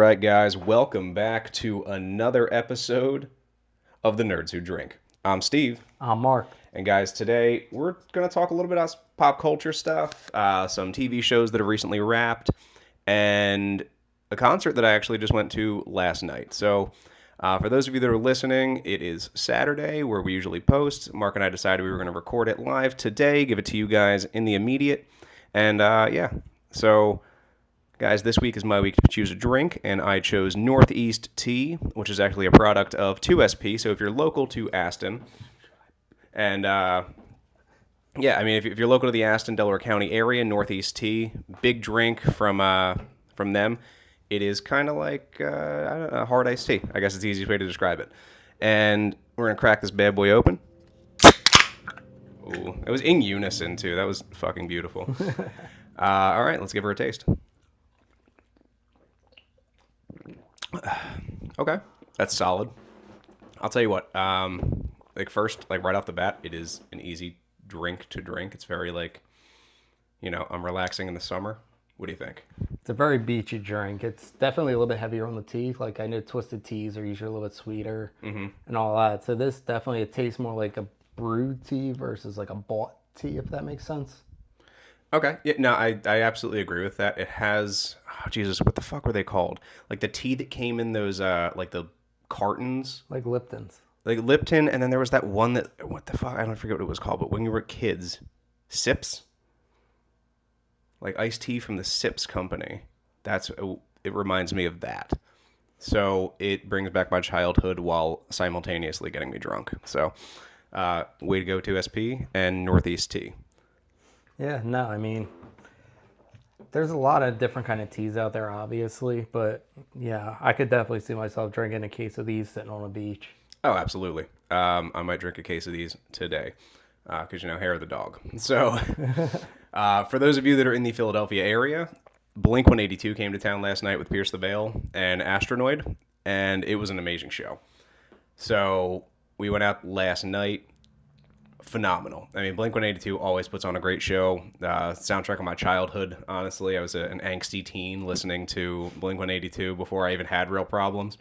right, guys, welcome back to another episode of The Nerds Who Drink. I'm Steve, Mark. and guys, today we're going to talk a little bit about pop culture stuff, some TV shows that have recently wrapped, and a concert that I actually just went to last night. So, for those of you that are listening, it is Saturday where we usually post. Mark and I decided we were going to record it live today, give it to you guys in the immediate, and yeah. So, guys, this week is my week to choose a drink, and I chose Northeast Tea, which is actually a product of 2SP. So if you're local to Aston, and yeah, I mean, if you're local to the Aston, Delaware County area, Northeast Tea, big drink from them. It is kind of like I don't know, hard iced tea. I guess it's the easiest way to describe it. And we're gonna crack this bad boy open. Ooh, it was in unison too. That was fucking beautiful. All right, let's give her a taste. Okay, that's solid. I'll tell you what. Like first, like right off the bat, it is an easy drink to drink. It's very like, I'm relaxing in the summer. What do you think? It's a very beachy drink. It's definitely a little bit heavier on the tea. Like I know twisted teas are usually a little bit sweeter and all that. So this definitely it tastes more like a brewed tea versus like a bought tea, if that makes sense. Okay, yeah, no, I absolutely agree with that. It has, oh, Jesus, what the fuck were they called? Like the tea that came in those, like the cartons, Like Lipton's. like Lipton, and then there was that one that, what the fuck? I don't forget what it was called, but when you were kids, Sips, like iced tea from the Sips company. That's it reminds me of that. So it brings back my childhood while simultaneously getting me drunk. So, way to go to SP and Northeast Tea. Yeah, no, I mean there's a lot of different kind of teas out there, obviously, but yeah, I could definitely see myself drinking a case of these sitting on a beach. Oh, absolutely. I might drink a case of these today because, hair of the dog. So, for those of you that are in the Philadelphia area, Blink 182 came to town last night with Pierce the Veil and Astronoid, and it was an amazing show. So, we went out last night. Phenomenal. I mean, Blink 182 always puts on a great show. Soundtrack of my childhood, honestly. I was an angsty teen listening to Blink 182 before I even had real problems.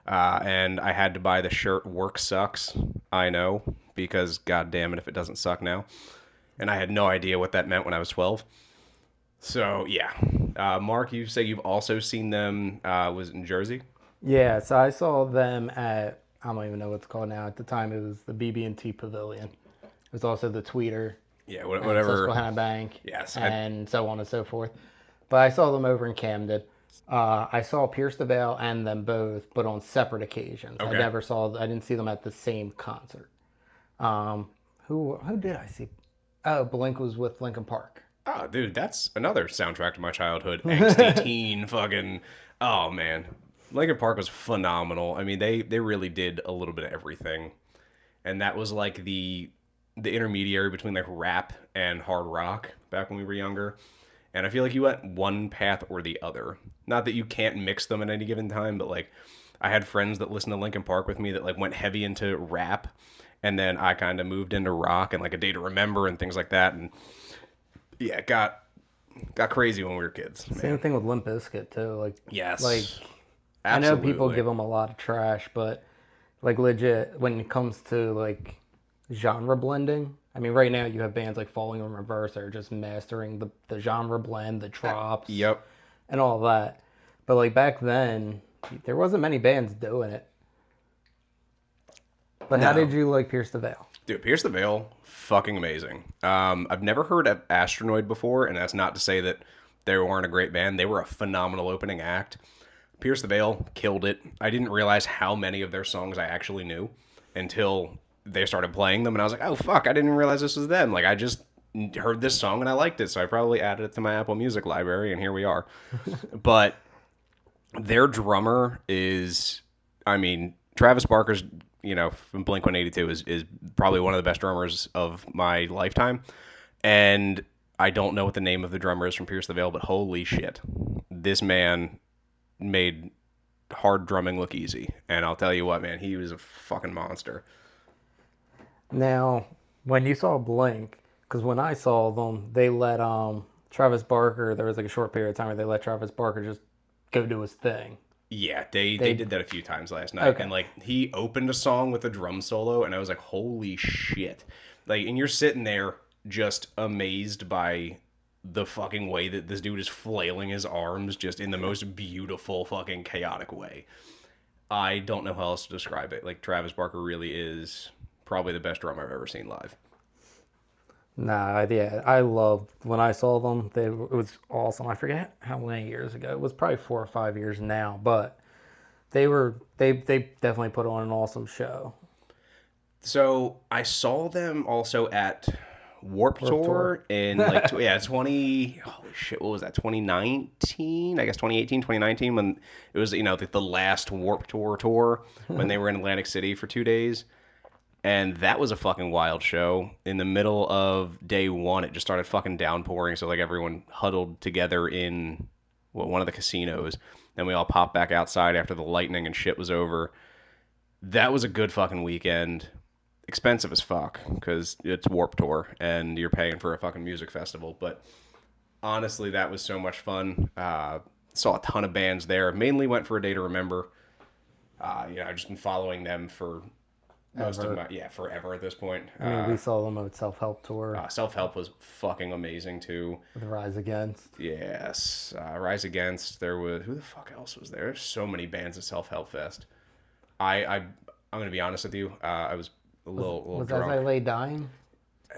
And I had to buy the shirt "Work Sucks." I know, because god damn it if it doesn't suck now. And I had no idea what that meant when I was 12. So yeah, Mark, you say you've also seen them. Was it in Jersey? Yeah, so I saw them at I don't even know what it's called now. At the time, it was the BB&T Pavilion. There's also the Tweeter Yeah, and whatever. Susquehanna Bank Yes, and so on and so forth. But I saw them over in Camden. I saw Pierce the Veil and them both, but on separate occasions. okay. I didn't see them at the same concert. Um, who did I see? Oh, Blink was with Linkin Park. Oh, dude, that's another soundtrack to my childhood. Angsty teen, fucking. Oh man, Linkin Park was phenomenal. I mean, they really did a little bit of everything, and that was like the intermediary between like rap and hard rock back when we were younger. And I feel like you went one path or the other. Not that you can't mix them at any given time, but like I had friends that listened to Linkin Park with me that like went heavy into rap, and then I kind of moved into rock and like A Day to Remember and things like that. And yeah, it got crazy when we were kids, Same man. thing with Limp Bizkit too. Like Yes, I know people absolutely. give them a lot of trash, but like legit when it comes to like genre blending. I mean, right now you have bands like Falling in Reverse that are just mastering the genre blend, the drops, Yep. and all that. But like back then, there wasn't many bands doing it. But how No, did you like Pierce the Veil? dude, Pierce the Veil, fucking amazing. I've never heard of Astronoid before, and that's not to say that they weren't a great band. They were a phenomenal opening act. Pierce the Veil killed it. I didn't realize how many of their songs I actually knew until they started playing them, and I was like, oh fuck, I didn't realize this was them. Like I just heard this song and I liked it, so I probably added it to my Apple Music library, and here we are. But their drummer is, I mean, Travis Barker's, from Blink 182 is probably one of the best drummers of my lifetime. And I don't know what the name of the drummer is from Pierce the Veil, but holy shit, this man made hard drumming look easy. And I'll tell you what, man, he was a fucking monster. Now, when you saw Blink, because when I saw them, they let Travis Barker. There was like a short period of time where they let Travis Barker just go do his thing. Yeah, they They did that a few times last night, and okay. like he opened a song with a drum solo, and I was like, holy shit! Like, and you're sitting there just amazed by the fucking way that this dude is flailing his arms just in the most beautiful fucking chaotic way. I don't know how else to describe it. Like Travis Barker really is probably the best drummer I've ever seen live. Nah, yeah, I loved when I saw them. It was awesome. I forget how many years ago. It was probably 4 or 5 years now, but they definitely put on an awesome show. So I saw them also at Warp Warped Tour. Tour in like yeah 20 holy shit, what was that, 2019, I guess 2018, 2019, when it was, the last Warp Tour when they were in Atlantic City for 2 days. And that was a fucking wild show. In the middle of day one, it just started fucking downpouring, so like everyone huddled together in one of the casinos. Then we all popped back outside after the lightning and shit was over. That was a good fucking weekend. Expensive as fuck because it's Warp Tour and you're paying for a fucking music festival. But honestly, that was so much fun. Saw a ton of bands there. Mainly went for A Day to Remember. I've just been following them for most of Ever. my forever at this point. I mean, we saw them at Self Help Tour Self Help was fucking amazing too. with Rise Against. Yes, Rise Against. There was, who the fuck else was there? There's so many bands at Self Help Fest. I'm gonna be honest with you. I was a little Was As I drunk. Lay Dying?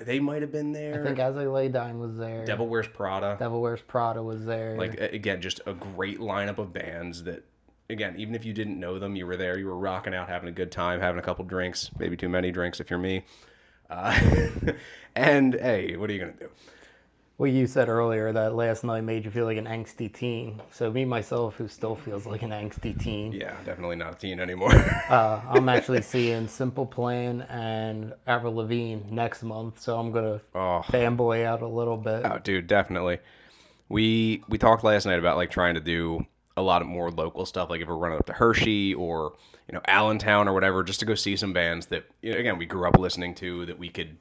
They might have been I think there. As I Lay Dying was there. Devil Wears Prada. Devil Wears Prada was Like, there. again, just a great lineup of bands that, again, even if you didn't know them, you were there, you were rocking out, having a good time, having a couple drinks, maybe too many drinks if you're me. Uh, and hey, what are you gonna do? Well, you said earlier that last night made you feel like an angsty teen. So me myself, who still feels like an angsty teen, Yeah, definitely not a teen anymore. I'm actually seeing Simple Plan and Avril Lavigne next month. So I'm gonna Oh, fanboy out a little bit. oh, dude, definitely. We talked last night about like trying to do a lot of more local stuff, like if we're running up to Hershey or Allentown or whatever, just to go see some bands that again we grew up listening to that we could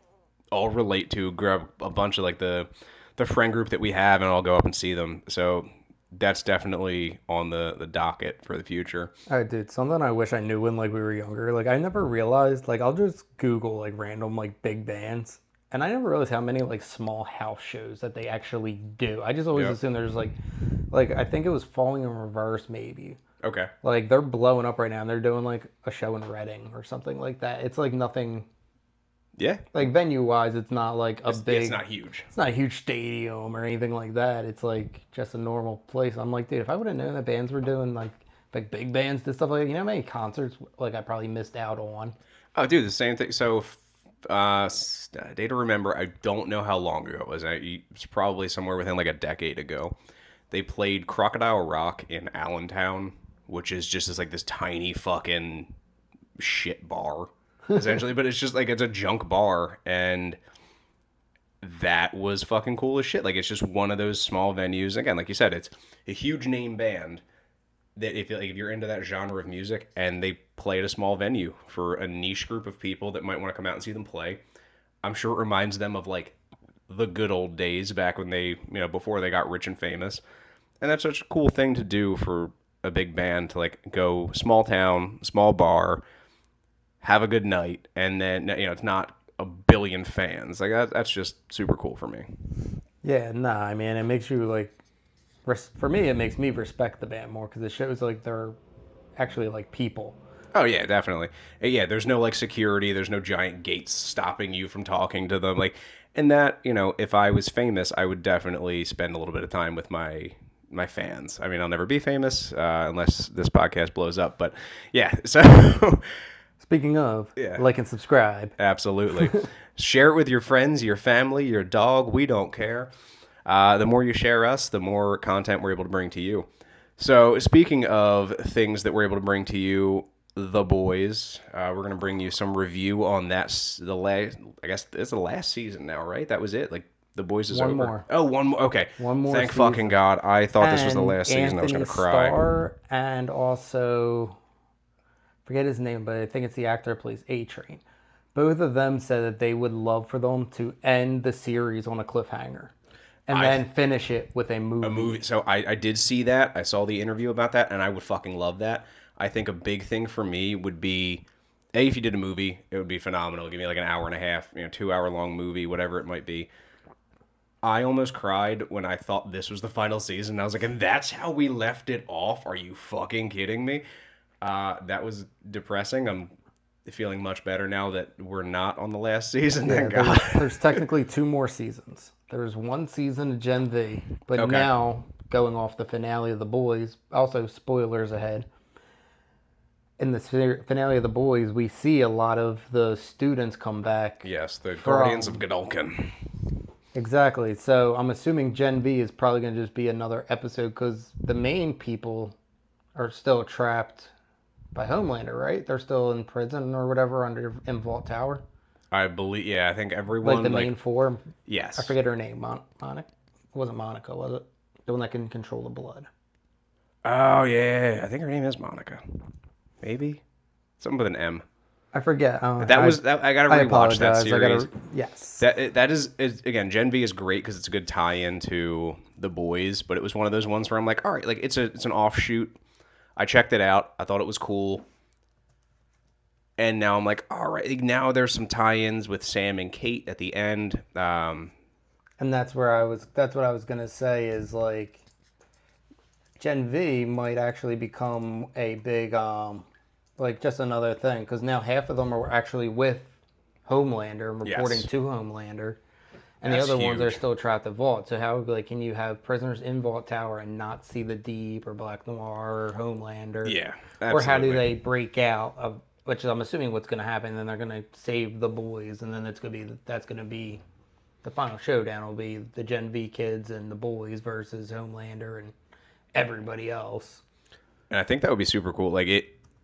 all relate to. Grab a bunch of like the friend group that we have, and I'll go up and see them. So that's definitely on the docket for the future. All right, dude. Something I wish I knew when like we were younger. Like I never realized. Like I'll just Google like random like big bands, and I never realized how many like small house shows that they actually do. I just always Yep. assume there's like I think it was Falling in Reverse maybe. Okay. Like they're blowing up right now, and they're doing like a show in Reading or something like that. It's like nothing Yeah. like venue wise. It's not like a It's big. not huge. It's not a huge stadium or anything like that. It's like just a normal place. I'm like, dude, if I would have known that bands were doing like big bands and stuff like that, you know how many concerts like I probably missed out on. Oh, dude, the same thing. So, Day to Remember, I don't know how long ago it was. It's probably somewhere within like a decade ago. They played Crocodile Rock in Allentown, which is just like this tiny fucking shit bar, essentially. But it's just like it's a junk bar, and that was fucking cool as shit. Like it's just one of those small venues. Again, like you said, it's a huge name band that if you're into that genre of music and they play at a small venue for a niche group of people that might want to come out and see them play, I'm sure it reminds them of like the good old days back when they, before they got rich and famous. And that's such a cool thing to do for a big band to like go small town, small bar, have a good night, and then it's not a billion fans. Like that's just super cool for me. Yeah, nah, I mean, it makes you like, for me, it makes me respect the band more because it shows like they're actually like people. Oh yeah, definitely. Yeah, there's no like security, there's no giant gates stopping you from talking to them. Like, and that, if I was famous, I would definitely spend a little bit of time with my fans. I mean, I'll never be famous unless this podcast blows up. But yeah, so Speaking of, yeah, like and subscribe. absolutely. Share it with your friends, your family, your dog. We don't care. The more you share us, the more content we're able to bring to you. So, speaking of things that we're able to bring to you, The Boys, we're going to bring you some review on that. The last, I guess it's the last season now, right? That was it. Like The Boys is One over. more. Oh, one more. Okay. One more Thank fucking season. God. I thought this was the And last season. I was going Anthony to cry. Starr and also forget his name, but I think it's the actor who plays A Train. Both of them said that they would love for them to end the series on a cliffhanger. and then finish it with a movie. A movie. So I did see that. I saw the interview about that, and I would fucking love that. I think a big thing for me would be, A, if you did a movie, it would be phenomenal. Give me like an hour and a half, 2 hour long movie, whatever it might be. I almost cried when I thought this was the final season. I was like, and that's how we left it off? Are you fucking kidding me? That was depressing. I'm feeling much better now that we're not on the last season. Yeah, Thank God. there's technically 2 more seasons. There's one season of Gen V, but Okay. now going off the finale of The Boys, also spoilers ahead. In the finale of The Boys, we see a lot of the students come back. Yes, the Guardians of Godolkin. Exactly. So I'm assuming Gen V is probably going to just be another episode because the main people are still trapped by Homelander, right? They're still in prison or whatever in Vault Tower. I believe, yeah, I think everyone. Like the main four. Yes. I forget her name. Monica? It wasn't Monica, was it? The one that can control the blood. Oh, yeah. I think her name is Monica. Maybe? Something with an M. I forget. I gotta rewatch that series. Yes. That is again, Gen V is great because it's a good tie-in to The Boys, but it was one of those ones where I'm like, all right, like it's an offshoot. I checked it out. I thought it was cool. And now I'm like, all right, now there's some tie-ins with Sam and Kate at the end. And that's what I was gonna say is like Gen V might actually become a big like just another thing because now half of them are actually with Homelander and reporting Yes. to Homelander, and That's the other ones are huge. still trapped at Vault. So how like can you have prisoners in Vault Tower and not see the Deep or Black Noir or Homelander? Yeah, Or how do absolutely. they break out of? Which I'm assuming what's going to happen. Then they're going to save the boys, and then that's going to be the final showdown. Will be the Gen V kids and the boys versus Homelander and everybody else. And I think that would be super cool. Like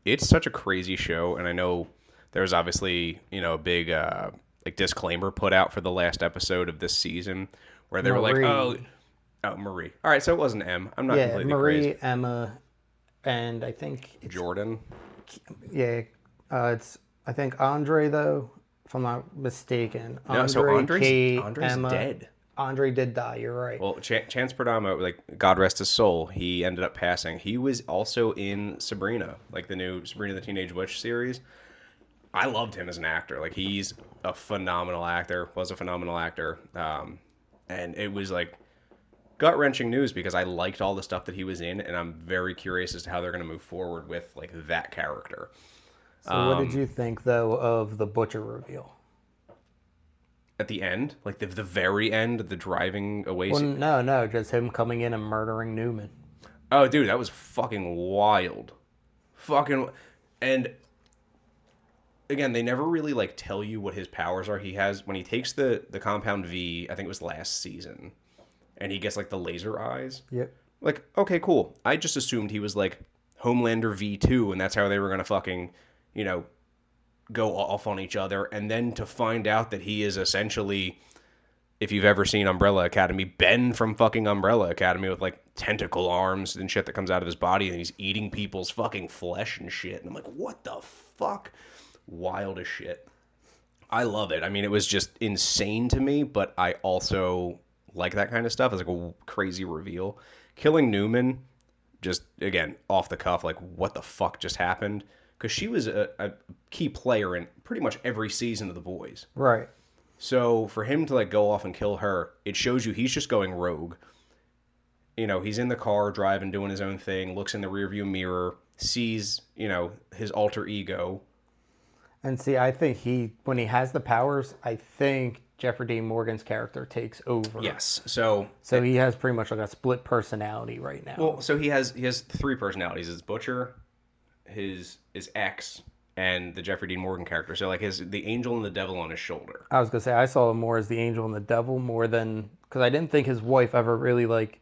it's such a crazy show, and I know there's obviously a big like disclaimer put out for the last episode of this season where they were like, Marie. oh Marie. All right, so it wasn't M. I'm not Yeah, completely Marie, crazy. Emma, and I think it's Jordan. yeah, it's I think Andre though, if I'm not mistaken. No, so Kate, Andre's Emma. dead. Andre did die. You're right. Well, Chance Perdamo, like God rest his soul, he ended up passing. He was also in Sabrina, like the new Sabrina the Teenage Witch series. I loved him as an actor. Like he's a phenomenal actor. Was a phenomenal actor. And it was like gut wrenching news because I liked all the stuff that he was in, and I'm very curious as to how they're going to move forward with like that character. So what did you think though of the Butcher reveal? At the end, like the very end, the driving away. Well, no, just him coming in and murdering Newman. Oh, dude, that was fucking wild. Fucking, and again, they never really like tell you what his powers are. He has when he takes the compound V, I think it was last season, and he gets like the laser eyes. Yep. Like, okay, cool. I just assumed he was like Homelander V2, and that's how they were gonna fucking, go off on each other. And then to find out that he is essentially, if you've ever seen Umbrella Academy, Ben from fucking Umbrella Academy with like tentacle arms and shit that comes out of his body, and he's eating people's fucking flesh and shit. And I'm like, what the fuck? Wild as shit. I love it. I mean, it was just insane to me, but I also like that kind of stuff. It's like a crazy reveal. Killing Newman, just again off the cuff, like what the fuck just happened? Because she was a key player in pretty much every season of The Boys. Right. So for him to like go off and kill her, it shows you he's just going rogue. He's in the car driving, doing his own thing, looks in the rearview mirror, sees, his alter ego. And see, I think when he has the powers, I think Jeffrey Dean Morgan's character takes over. Yes. So he has pretty much like a split personality right now. well, so he has 3 personalities. His Butcher, his ex, and the Jeffrey Dean Morgan character. So like the angel and the devil on his shoulder. I was gonna say I saw him more as the angel and the devil more than because I didn't think his wife ever really like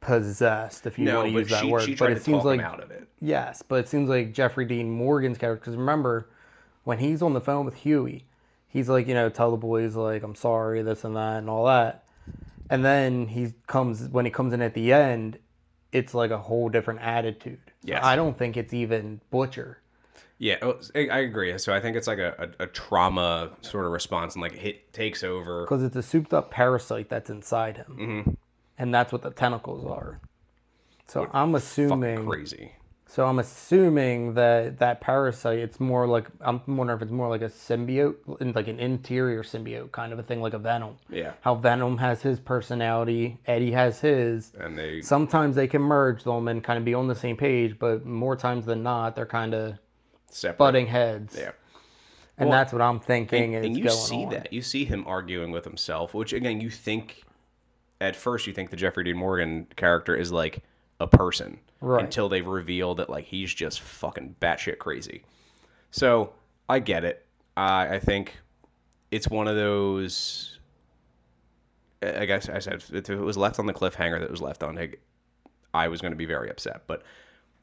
possessed, if you want to use that word. She tried but to it seems talk like him out of it. yes, but it seems like Jeffrey Dean Morgan's character. Because remember, when he's on the phone with Huey, he's like, tell the boys like I'm sorry, this and that, and all that. And then when he comes in at the end, it's like a whole different attitude. So Yes. I don't think it's even Butcher. Yeah, I agree. So I think it's like a trauma sort of response, and like it takes over. Because it's a souped up parasite that's inside him. Mm-hmm. And that's what the tentacles are. So Which I'm fucking assuming crazy. So I'm assuming that that parasite, it's more like, I'm wondering if it's more like a symbiote, like an interior symbiote kind of a thing, like a Venom. Yeah, How Venom has his personality, Eddie has his. and they Sometimes they can merge them and kind of be on the same page, but more times than not, they're kind of separate. butting heads. Yeah. And Well, that's what I'm thinking and is you going see on. that. You see him arguing with himself, which again, you think at first you think the Jeffrey Dean Morgan character is like a person Right. until they reveal that like he's just fucking batshit crazy. So I get it. I think it's one of those. I guess I said if it was left on the cliffhanger that was left on, I was going to be very upset. But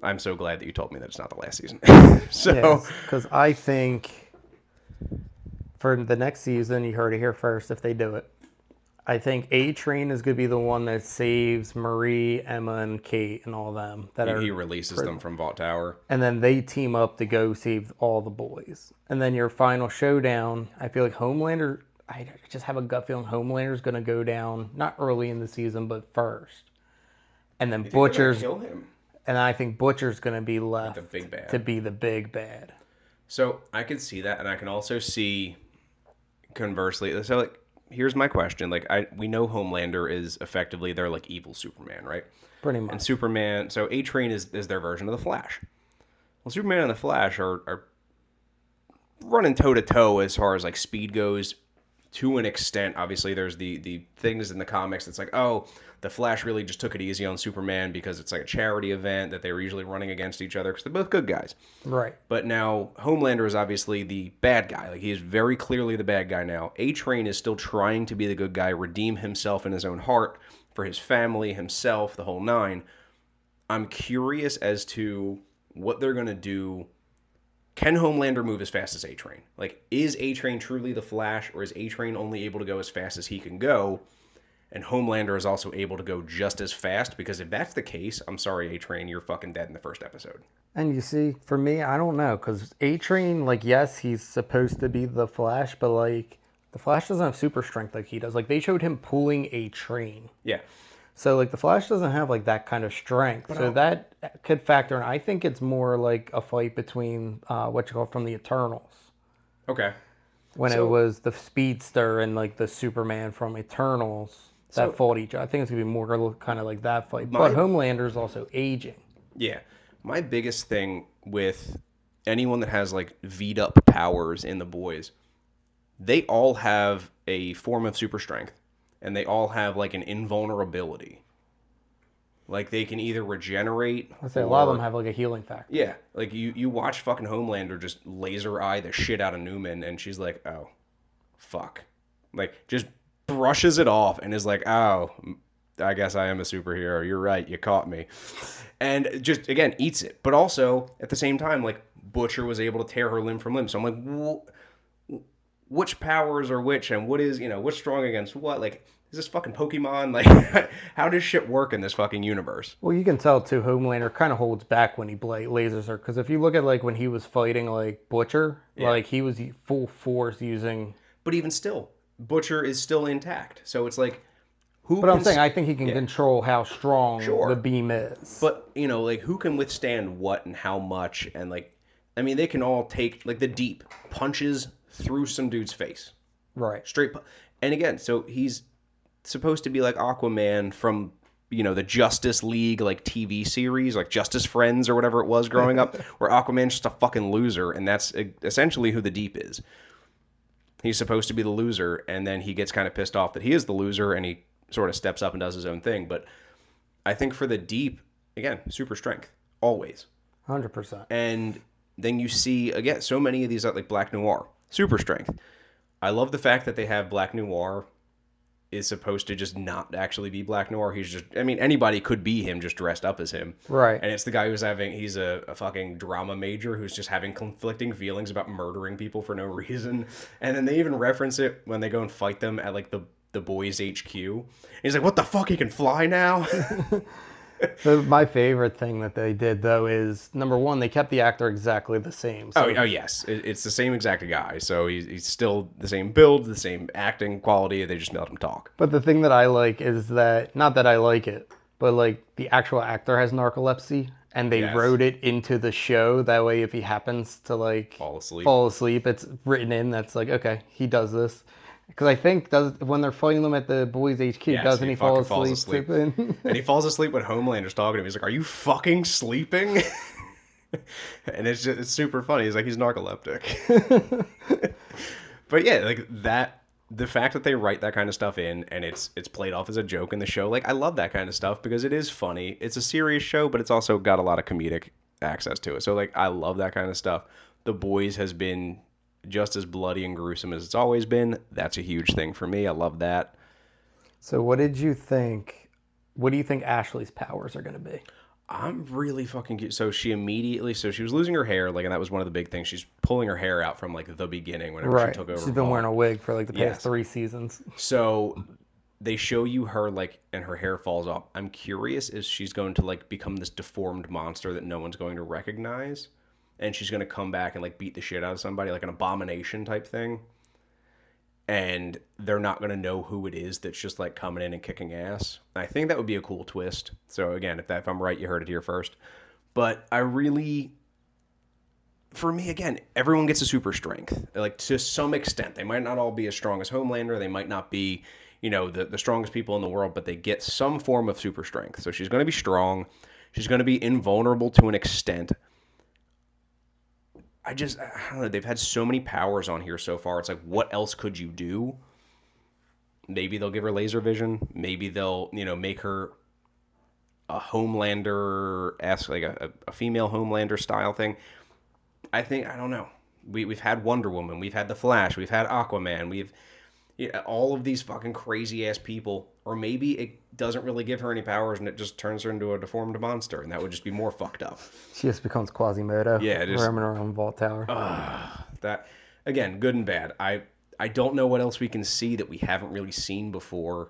I'm so glad that you told me that it's not the last season. So Yes, because I think for the next season, you heard it here first if they do it. I think A Train is going to be the one that saves Marie, Emma, and Kate and all them that he are releases them from Vault Tower. and then they team up to go save all the boys. And then your final showdown, I feel like Homelander, I just have a gut feeling Homelander's going to go down, not early in the season, but first. And then You think they're gonna Butcher's, kill him? and I think Butcher's going to be Like the left big bad. to be the big bad. So I can see that, and I can also see conversely. So like, here's my question: like, we know Homelander is effectively their like evil Superman, right? Pretty And much. Superman, so A Train is their version of the Flash. Well, Superman and the Flash are running toe to toe as far as like speed goes to an extent. Obviously, there's the things in the comics that's like, oh, the Flash really just took it easy on Superman because it's like a charity event that they were usually running against each other because they're both good guys. Right. But now Homelander is obviously the bad guy. Like he is very clearly the bad guy now. A Train is still trying to be the good guy, redeem himself in his own heart for his family, himself, the whole nine. I'm curious as to what they're going to do. Can Homelander move as fast as A Train? Like, is A Train truly the Flash, or is A Train only able to go as fast as he can go? And Homelander is also able to go just as fast? Because if that's the case, I'm sorry, A Train, you're fucking dead in the first episode. And you see, for me, I don't know, because A Train, like, yes, he's supposed to be the Flash, but like, the Flash doesn't have super strength like he does. Like, they showed him pulling a train. Yeah. So, like, the Flash doesn't have, like, that kind of strength. So that could factor in. I think it's more like a fight between, what you call from the Eternals. Okay. When it So, was the Speedster and, like, the Superman from Eternals that so fought each other. I think it's going to be more kind of like that fight. But my Homelander's also aging. yeah, my biggest thing with anyone that has like V'd up powers in the boys, they all have a form of super strength, and they all have like an invulnerability. Like they can either regenerate I say a lot of them or have, like, a healing factor. yeah, like you watch fucking Homelander just laser eye the shit out of Newman, and she's like, oh, fuck, like just brushes it off and is like, oh, I guess I am a superhero. You're right, you caught me, and just again eats it. But also at the same time, like Butcher was able to tear her limb from limb. So I'm like, which powers are which, and what is what's strong against what? Like, is this fucking Pokemon? Like, how does shit work in this fucking universe? Well, you can tell too. Homelander kind of holds back when he lasers her, because if you look at like when he was fighting like Butcher, Yeah. like he was full force using. But even still, Butcher is still intact. So it's like, who? But I'm can saying I think he can yeah. control how strong Sure. the beam is. But like who can withstand what and how much, and like, I mean, they can all take like the deep punches through some dude's face, Right. straight. And again, so he's supposed to be like Aquaman from the Justice League like TV series, like Justice Friends or whatever it was growing up, where Aquaman's just a fucking loser, and that's essentially who the Deep is. He's supposed to be the loser, and then he gets kind of pissed off that he is the loser, and he sort of steps up and does his own thing. But I think for the Deep, again, super strength always. 100%. And then you see again so many of these like Black Noir, super strength. I love the fact that they have Black Noir is supposed to just not actually be Black Noir. He's just, I mean, anybody could be him just dressed up as him. Right. And it's the guy he's a fucking drama major who's just having conflicting feelings about murdering people for no reason. And then they even reference it when they go and fight them at like the boys HQ. And he's like, what the fuck, he can fly now? So my favorite thing that they did though is number one, they kept the actor exactly the same. Oh, So, oh yes, it's the same exact guy. So he's still the same build, the same acting quality. They just let him talk. but the thing that I like is that not that I like it, but like the actual actor has narcolepsy, and they Yes. wrote it into the show. That way, if he happens to like Fall asleep. fall asleep, it's written in. That's like okay, he does this. Because I think does when they're fighting them at the boys' HQ, Yes, doesn't he he fall fucking falls asleep? asleep. Too? And he falls asleep when Homelander's talking to him. He's like, "Are you fucking sleeping?" And it's super funny. He's like, he's narcoleptic. But yeah, like that. The fact that they write that kind of stuff in and it's played off as a joke in the show, like I love that kind of stuff because it is funny. It's a serious show, but it's also got a lot of comedic access to it. So like I love that kind of stuff. The Boys has been just as bloody and gruesome as it's always been. That's a huge thing for me. I love that. So what did you think? What do you think Ashley's powers are going to be? I'm really fucking cute. So she was losing her hair, like, and that was one of the big things. She's pulling her hair out from like the beginning whenever she Right. took over She's been wearing Vaughn. a wig for like the past Yes. 3 seasons. So they show you her like, and her hair falls off. I'm curious if she's going to like become this deformed monster that no one's going to recognize, and she's going to come back and like beat the shit out of somebody, like an abomination type thing. And they're not going to know who it is that's just like coming in and kicking ass. I think that would be a cool twist. So again, if I'm right, you heard it here first. But I really, for me, again, everyone gets a super strength. Like to some extent, they might not all be as strong as Homelander. They might not be, the strongest people in the world, but they get some form of super strength. So she's going to be strong. She's going to be invulnerable to an extent. I don't know. They've had so many powers on here so far. It's like, what else could you do? Maybe they'll give her laser vision. Maybe they'll, make her a Homelander esque, like a female Homelander style thing. I don't know. We've had Wonder Woman, we've had the Flash, we've had Aquaman, we've all of these fucking crazy ass people. Or maybe it doesn't really give her any powers and it just turns her into a deformed monster, and that would just be more fucked up. She just becomes Quasimodo, Yeah, just roaming around Vault Tower. that again, good and bad. I don't know what else we can see that we haven't really seen before.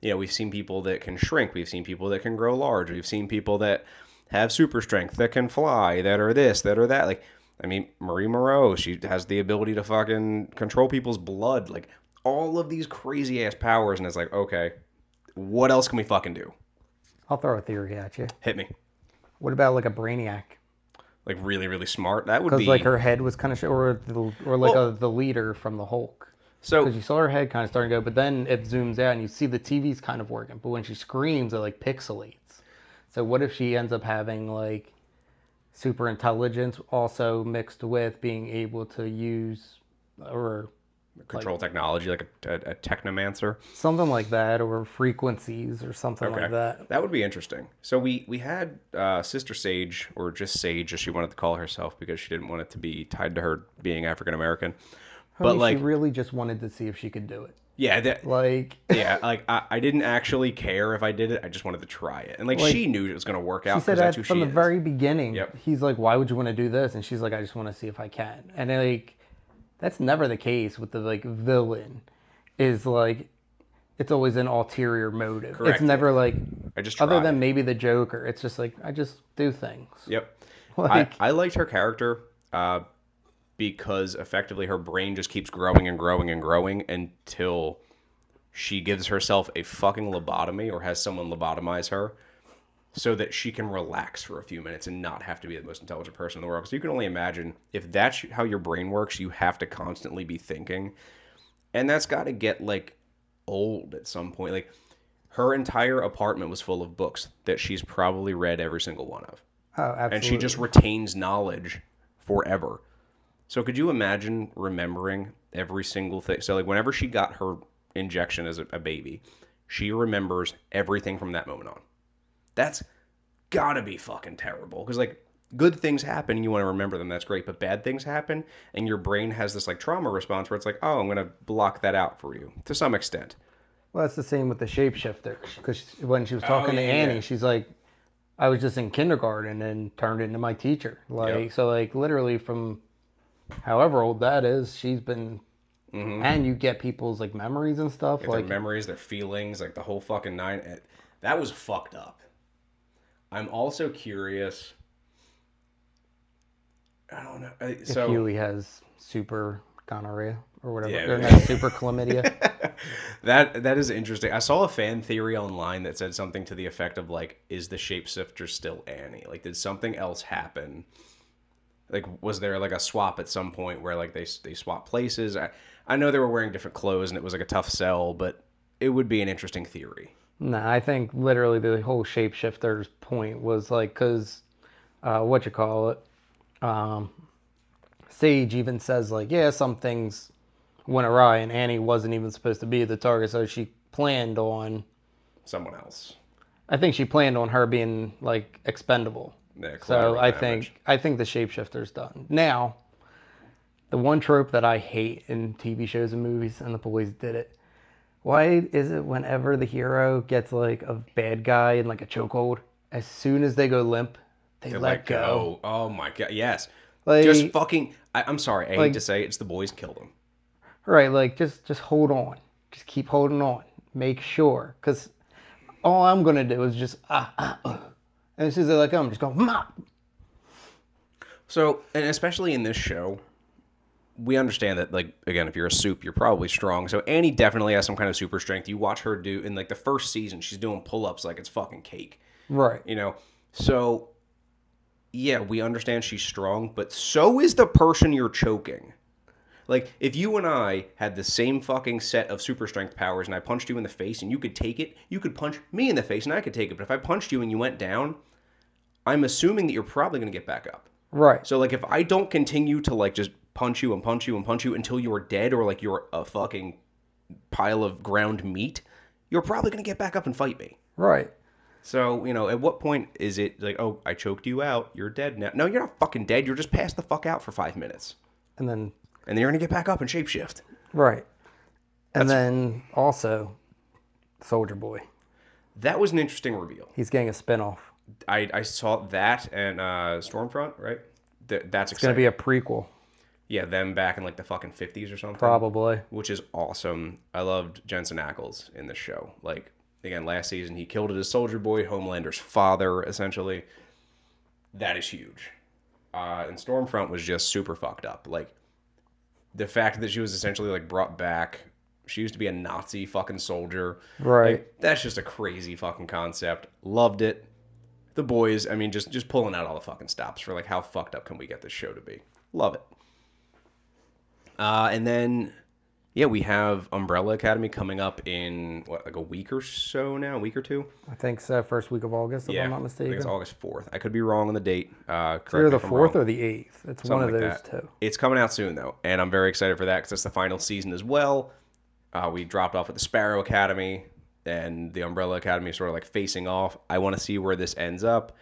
We've seen people that can shrink, we've seen people that can grow large, we've seen people that have super strength, that can fly, that are this, that are that. Like, I mean, Marie Moreau, she has the ability to fucking control people's blood. Like, all of these crazy ass powers, and it's like, okay, what else can we fucking do? I'll throw a theory at you. Hit me. What about like a Brainiac? Like, really, really smart. That would Because like be. her head was kind of, or like Well, the leader from the Hulk. so Because you saw her head kind of starting to go, but then it zooms out and you see the TV's kind of working. But when she screams, it like pixelates. So what if she ends up having like super intelligence also mixed with being able to use or control technology, like a technomancer. something like that, or frequencies or something Okay, like that. that would be interesting. So we had Sister Sage, or just Sage, as she wanted to call herself, because she didn't want it to be tied to her being African American. But She like, really just wanted to see if she could do it. yeah, Like, yeah, like I didn't actually care if I did it. I just wanted to try it, and like, like she knew it was gonna work out she said because that's who that from she the is. very beginning. Yep. He's like, "Why would you want to do this?" And she's like, "I just want to see if I can." And like, that's never the case with the like villain. Is like, it's always an ulterior motive. It's Correct. never like, I just other tried. than maybe the Joker. It's just like I just do things. Yep. Like, I liked her character because effectively her brain just keeps growing and growing and growing until she gives herself a fucking lobotomy or has someone lobotomize her so that she can relax for a few minutes and not have to be the most intelligent person in the world. Because you can only imagine if that's how your brain works, you have to constantly be thinking. And that's got to get like old at some point. Like her entire apartment was full of books that she's probably read every single one of. oh, And she just absolutely. retains knowledge forever. So could you imagine remembering every single thing? So like whenever she got her injection as a baby, she remembers everything from that moment on. That's gotta be fucking terrible. Because like good things happen and you want to remember them, that's great. But bad things happen and your brain has this like trauma response where it's like, oh, I'm gonna block that out for you to some extent. Well, that's the same with the shapeshifter. Because when she was Oh talking to yeah, yeah. Annie, she's like, I was just in kindergarten and turned into my teacher. Yep. Like, so like literally from however old that is, she's been, and you get people's like memories and stuff. Like their Like, memories, their feelings, like the whole fucking nine. That was fucked up. I'm also curious. I don't know. If So Huey has super gonorrhea or whatever, or no, yeah, super chlamydia. that is interesting. I saw a fan theory online that said something to the effect of like, is the shapeshifter still Annie? Like, did something else happen? Like, was there like a swap at some point where like they swap places? I know they were wearing different clothes and it was like a tough sell, but it would be an interesting theory. No, I think literally the whole shapeshifter's point was like, because what you call it, um, Sage even says like, yeah, some things went awry, and Annie wasn't even supposed to be the target, so she planned on. Someone else. I think she planned on her being like expendable. Yeah, So collateral damage. I think the shapeshifter's done. Now, the one trope that I hate in TV shows and movies, and the boys did it. Why is it whenever the hero gets like a bad guy in like a chokehold, as soon as they go limp, they They let let go? go. Oh my god, yes. Just Like, fucking. I'm sorry. I hate to like, say it, it's the boys killed him. right? Like, just hold on. Just keep holding on. Make sure, because all I'm gonna do is just and as soon as they let go, I'm just going mop. So, and especially in this show, we understand that, like, again, if you're a soup, you're probably strong. So Annie definitely has some kind of super strength. You watch her do in like the first season, she's doing pull-ups like it's fucking cake. Right, You know, so yeah, we understand she's strong, but so is the person you're choking. Like, if you and I had the same fucking set of super strength powers and I punched you in the face and you could take it, you could punch me in the face and I could take it. But if I punched you and you went down, I'm assuming that you're probably going to get back up. right, So, like, if I don't continue to, like, just punch you and punch you and punch you until you're dead or, like, you're a fucking pile of ground meat, you're probably going to get back up and fight me. right. So, at what point is it like, oh, I choked you out, you're dead now? No, you're not fucking dead. You're just passed the fuck out for 5 minutes. And then And then you're going to get back up and shapeshift. right, and That's then also Soldier Boy. That was an interesting reveal. He's getting a spinoff. I saw that and Stormfront, right? That's It's gonna exciting. be a prequel, Yeah, them back in like the fucking 50s or something. probably. Which is awesome. I loved Jensen Ackles in this show. Like, again, last season he killed it as Soldier Boy, Homelander's father, essentially. That is huge. And Stormfront was just super fucked up. Like, the fact that she was essentially like brought back. She used to be a Nazi fucking soldier. Right. Like, that's just a crazy fucking concept. Loved it. The boys, I mean, just pulling out all the fucking stops for like how fucked up can we get this show to be. Love it. And then, yeah, we have Umbrella Academy coming up in what, like a week or so now, a week or two. I think so. First week of August, if Yeah, I'm not I think mistaken. it's August 4th. I could be wrong on the date. Correct It's either me the if I'm 4th wrong. or the 8th. It's one Something of like those that. two. It's coming out soon though, and I'm very excited for that because it's the final season as well. We dropped off at the Sparrow Academy, and the Umbrella Academy is sort of like facing off. I want to see where this ends up.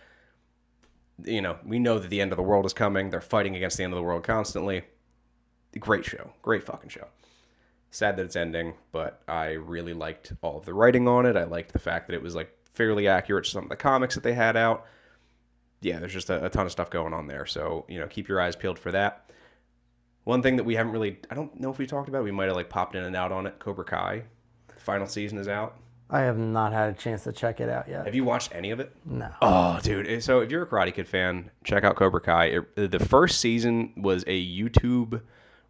We know that the end of the world is coming. They're fighting against the end of the world constantly. Great show. Great fucking show. Sad that it's ending, but I really liked all of the writing on it. I liked the fact that it was like fairly accurate to some of the comics that they had out. Yeah, there's just a ton of stuff going on there. So, keep your eyes peeled for that. One thing that we haven't really, I don't know if we talked about, we might have like popped in and out on it. Cobra Kai. The final season is out. I have not had a chance to check it out yet. Have you watched any of it? No. Oh, dude. So if you're a Karate Kid fan, check out Cobra Kai. The first season was a YouTube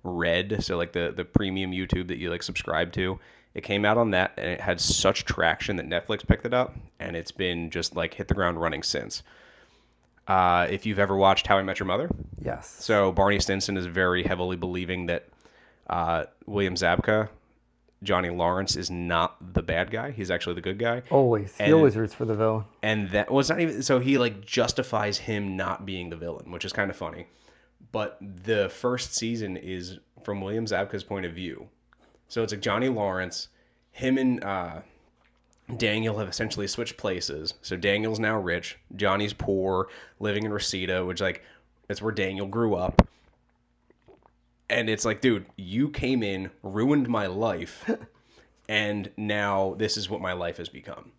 Red, so like the premium YouTube that you like subscribe to. It came out on that, and it had such traction that Netflix picked it up, and it's been just like hit the ground running since. If you've ever watched How I Met Your Mother, Yes. so Barney Stinson is very heavily believing that William Zabka, Johnny Lawrence, is not the bad guy. He's actually the good guy. Always. He And- always roots for the villain. And that was not even so he like justifies him not being the villain, which is kind of funny. But the first season is from William Zabka's point of view. So it's like Johnny Lawrence, him and Daniel have essentially switched places. So Daniel's now rich, Johnny's poor, living in Reseda, which like that's where Daniel grew up. And it's like, dude, you came in, ruined my life, and now this is what my life has become.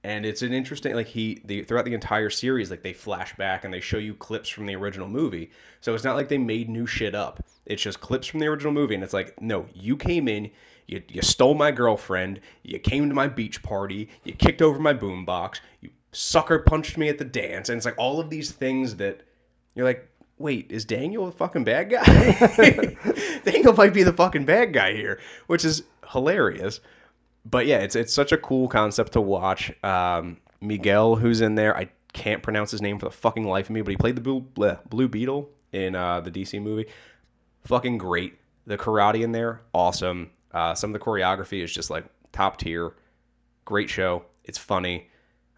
And it's an interesting, like throughout the entire series, like they flash back and they show you clips from the original movie. So it's not like they made new shit up. It's just clips from the original movie. And it's like, no, you came in, you stole my girlfriend, you came to my beach party, you kicked over my boombox, you sucker punched me at the dance, and it's like all of these things that you're like, wait, is Daniel the fucking bad guy? Daniel might be the fucking bad guy here, which is hilarious. But yeah, it's such a cool concept to watch. Miguel, who's in there, I can't pronounce his name for the fucking life of me, but he played the Blue Beetle in the DC movie. Fucking great. The karate in there, awesome. Some of the choreography is just like top tier. Great show. It's funny.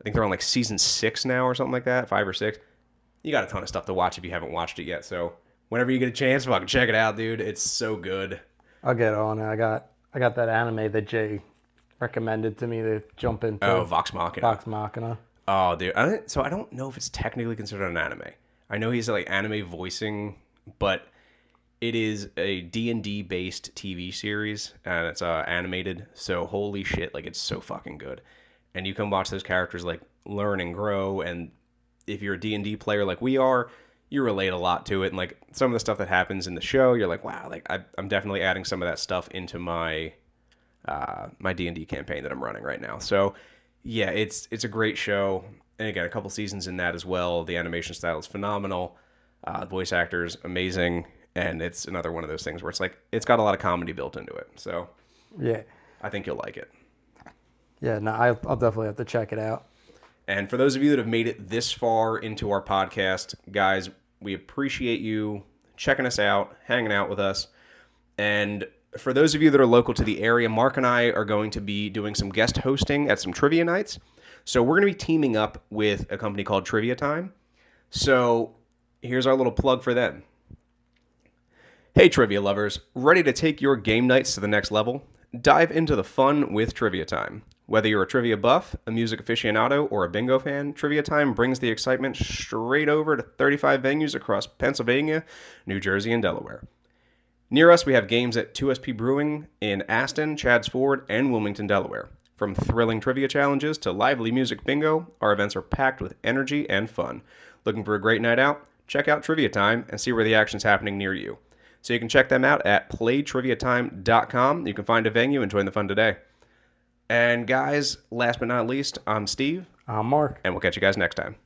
I think they're on like season 6 now or something like that, 5 or 6. You got a ton of stuff to watch if you haven't watched it yet. So whenever you get a chance, fucking check it out, dude. It's so good. I'll get on it. I got that anime that Jay recommended to me to jump into. Oh, Vox Machina. Vox Machina. Oh, dude. So I don't know if it's technically considered an anime. I know he's like anime voicing, but it is a D&D based TV series, and it's animated. So holy shit, like it's so fucking good. And you can watch those characters like learn and grow. And if you're a D&D player like we are, you relate a lot to it. And like some of the stuff that happens in the show, you're like, wow, like I'm definitely adding some of that stuff into my my D&D campaign that I'm running right now. So yeah, it's a great show. And again, a couple seasons in that as well. The animation style is phenomenal. The voice actors amazing, and it's another one of those things where it's like it's got a lot of comedy built into it. So Yeah. I think you'll like it. Yeah, no, I'll definitely have to check it out. And for those of you that have made it this far into our podcast, guys, we appreciate you checking us out, hanging out with us. And for those of you that are local to the area, Mark and I are going to be doing some guest hosting at some trivia nights. So we're going to be teaming up with a company called Trivia Time. So here's our little plug for them. Hey, trivia lovers, ready to take your game nights to the next level? Dive into the fun with Trivia Time. Whether you're a trivia buff, a music aficionado, or a bingo fan, Trivia Time brings the excitement straight over to 35 venues across Pennsylvania, New Jersey, and Delaware. Near us, we have games at 2SP Brewing in Aston, Chadds Ford, and Wilmington, Delaware. From thrilling trivia challenges to lively music bingo, our events are packed with energy and fun. Looking for a great night out? Check out Trivia Time and see where the action's happening near you. So you can check them out at playtriviatime.com. You can find a venue and join the fun today. And guys, last but not least, I'm Steve. I'm Mark. And we'll catch you guys next time.